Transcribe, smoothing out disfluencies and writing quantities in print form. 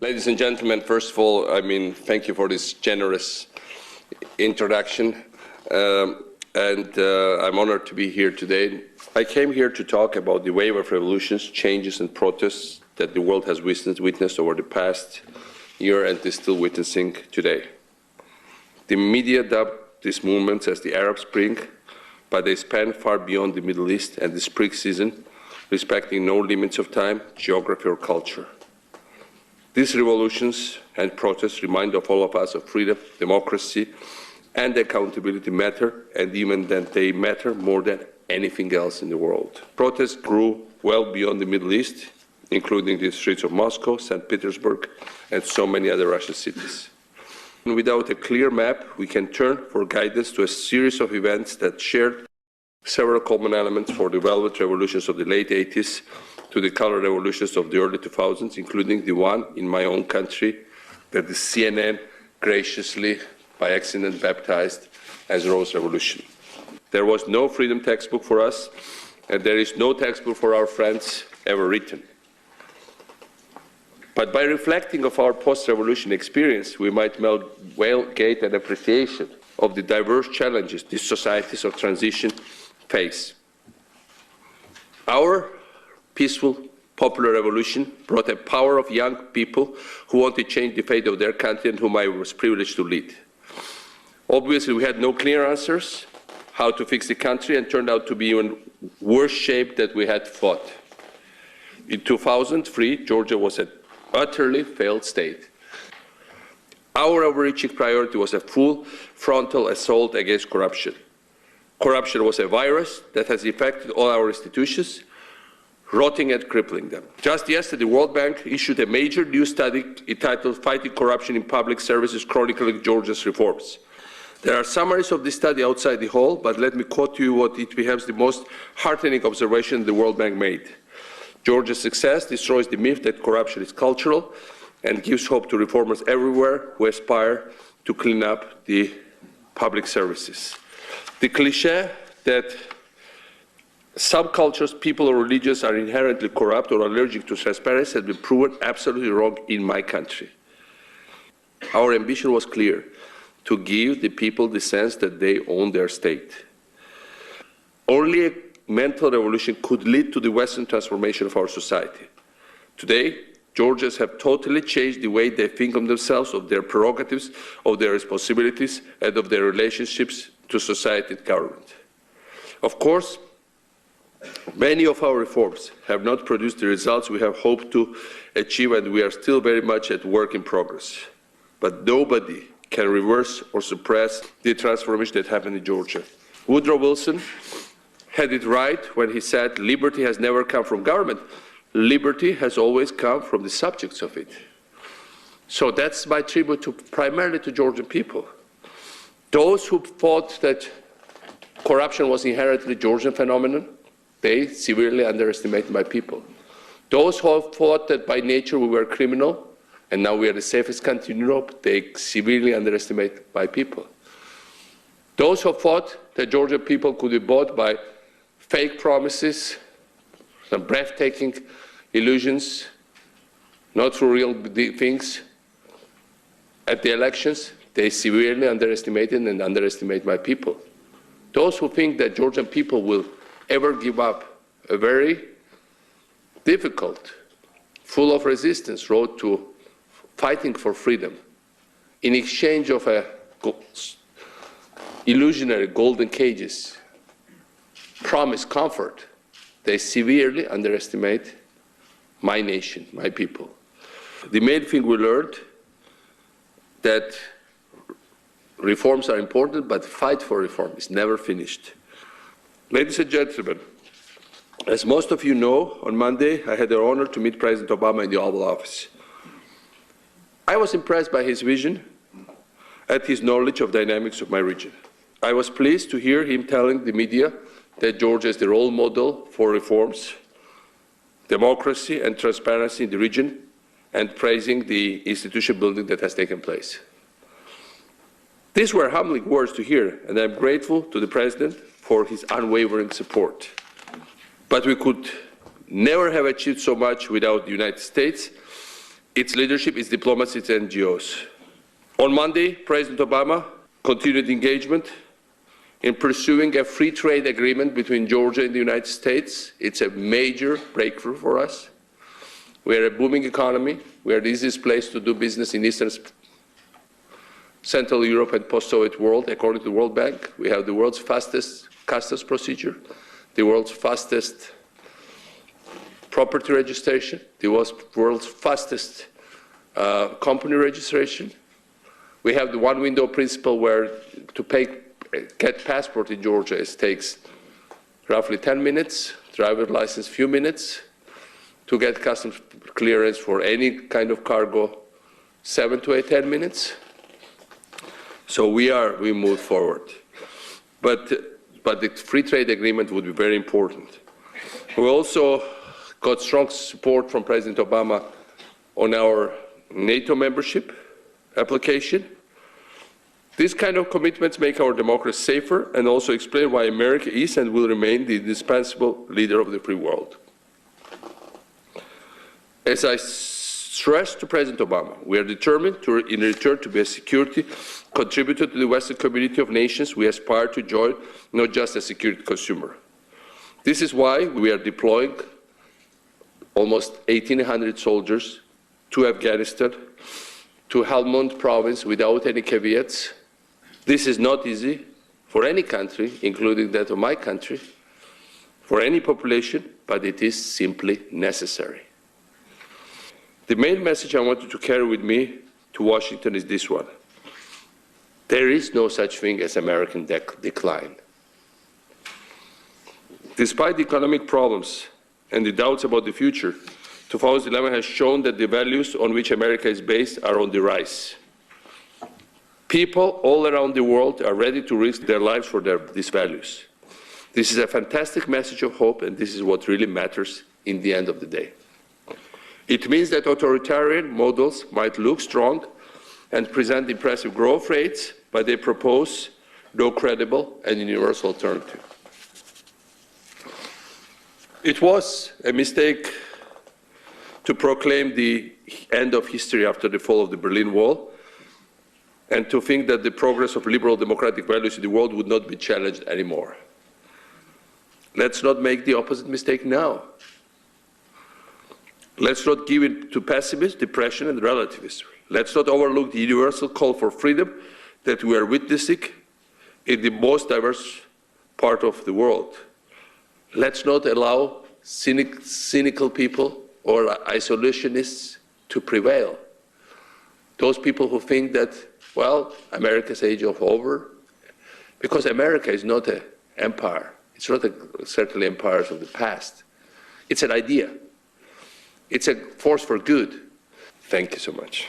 Ladies and gentlemen, first of all, thank you for this generous introduction, I'm honored to be here today. I came here to talk about the wave of revolutions, changes and protests that the world has witnessed over the past year and is still witnessing today. The media dubbed these movements as the Arab Spring, but they span far beyond the Middle East and the spring season, respecting no limits of time, geography or culture. These revolutions and protests remind all of us of freedom, democracy, and accountability matter, and even that they matter more than anything else in the world. Protests grew well beyond the Middle East, including the streets of Moscow, St. Petersburg, and so many other Russian cities. And without a clear map, we can turn for guidance to a series of events that shared several common elements for the velvet revolutions of the late 80s to the color revolutions of the early 2000s, including the one in my own country that the CNN graciously, by accident, baptized as Rose Revolution. There was no freedom textbook for us, and there is no textbook for our friends ever written. But by reflecting of our post-revolution experience, we might well gain an appreciation of the diverse challenges these societies of transition face. Our peaceful, popular revolution brought a power of young people who want to change the fate of their country and whom I was privileged to lead. Obviously, we had no clear answers how to fix the country and turned out to be in worse shape than we had thought. In 2003, Georgia was an utterly failed state. Our overreaching priority was a full frontal assault against corruption. Corruption was a virus that has affected all our institutions, rotting and crippling them. Just yesterday, the World Bank issued a major new study entitled Fighting Corruption in Public Services, chronicling Georgia's reforms. There are summaries of this study outside the hall, but let me quote to you what it becomes the most heartening observation the World Bank made. Georgia's success destroys the myth that corruption is cultural and gives hope to reformers everywhere who aspire to clean up the public services. The cliché that some cultures, people or religions are inherently corrupt or allergic to transparency has been proven absolutely wrong in my country. Our ambition was clear: to give the people the sense that they own their state. Only a mental revolution could lead to the Western transformation of our society. Today, Georgians have totally changed the way they think of themselves, of their prerogatives, of their responsibilities, and of their relationships to society and government. Of course, many of our reforms have not produced the results we have hoped to achieve, and we are still very much at work in progress. But nobody can reverse or suppress the transformation that happened in Georgia. Woodrow Wilson had it right when he said, "Liberty has never come from government. Liberty has always come from the subjects of it." So that's my tribute primarily to Georgian people. Those who thought that corruption was inherently a Georgian phenomenon, they severely underestimated my people. Those who thought that by nature we were criminal, and now we are the safest country in Europe, they severely underestimated my people. Those who thought that Georgian people could be bought by fake promises, some breathtaking illusions, not through real things, at the elections, they severely underestimated and underestimate my people. Those who think that Georgian people will ever give up a very difficult, full of resistance road to fighting for freedom in exchange of a illusionary golden cages, promise comfort, they severely underestimate my nation, my people. The main thing we learned that reforms are important, but the fight for reform is never finished. Ladies and gentlemen, as most of you know, on Monday I had the honor to meet President Obama in the Oval Office. I was impressed by his vision and his knowledge of dynamics of my region. I was pleased to hear him telling the media that Georgia is the role model for reforms, democracy and transparency in the region, and praising the institution building that has taken place. These were humbling words to hear, and I'm grateful to the President for his unwavering support. But we could never have achieved so much without the United States. its leadership, its diplomacy, its NGOs. On Monday, President Obama continued engagement in pursuing a free trade agreement between Georgia and the United States. It's a major breakthrough for us. We are a booming economy. We are the easiest place to do business in Eastern Central Europe and post-Soviet world, according to the World Bank. We have the world's fastest customs procedure, the world's fastest property registration, the world's fastest company registration. We have the one window principle where to get passport in Georgia, it takes roughly 10 minutes, driver's license few minutes, to get customs clearance for any kind of cargo, 7 to 10 minutes. So we move forward. But the free trade agreement would be very important. We also got strong support from President Obama on our NATO membership application. These kind of commitments make our democracy safer and also explain why America is and will remain the indispensable leader of the free world. As I stressed to President Obama, we are determined in return to be a security contributor to the Western community of nations we aspire to join, not just a security consumer. This is why we are deploying almost 1,800 soldiers to Afghanistan, to Helmand province without any caveats. This is not easy for any country, including that of my country, for any population, but it is simply necessary. The main message I wanted to carry with me to Washington is this one. There is no such thing as American decline. Despite the economic problems and the doubts about the future, 2011 has shown that the values on which America is based are on the rise. People all around the world are ready to risk their lives for these values. This is a fantastic message of hope, and this is what really matters in the end of the day. It means that authoritarian models might look strong and present impressive growth rates, but they propose no credible and universal alternative. It was a mistake to proclaim the end of history after the fall of the Berlin Wall, and to think that the progress of liberal democratic values in the world would not be challenged anymore. Let's not make the opposite mistake now. Let's not give in to pessimism, depression, and relativism. Let's not overlook the universal call for freedom that we are witnessing in the most diverse part of the world. Let's not allow cynical people or isolationists to prevail. Those people who think that, well, America's age is over, because America is not an empire. It's not certainly empires of the past. It's an idea. It's a force for good. Thank you so much.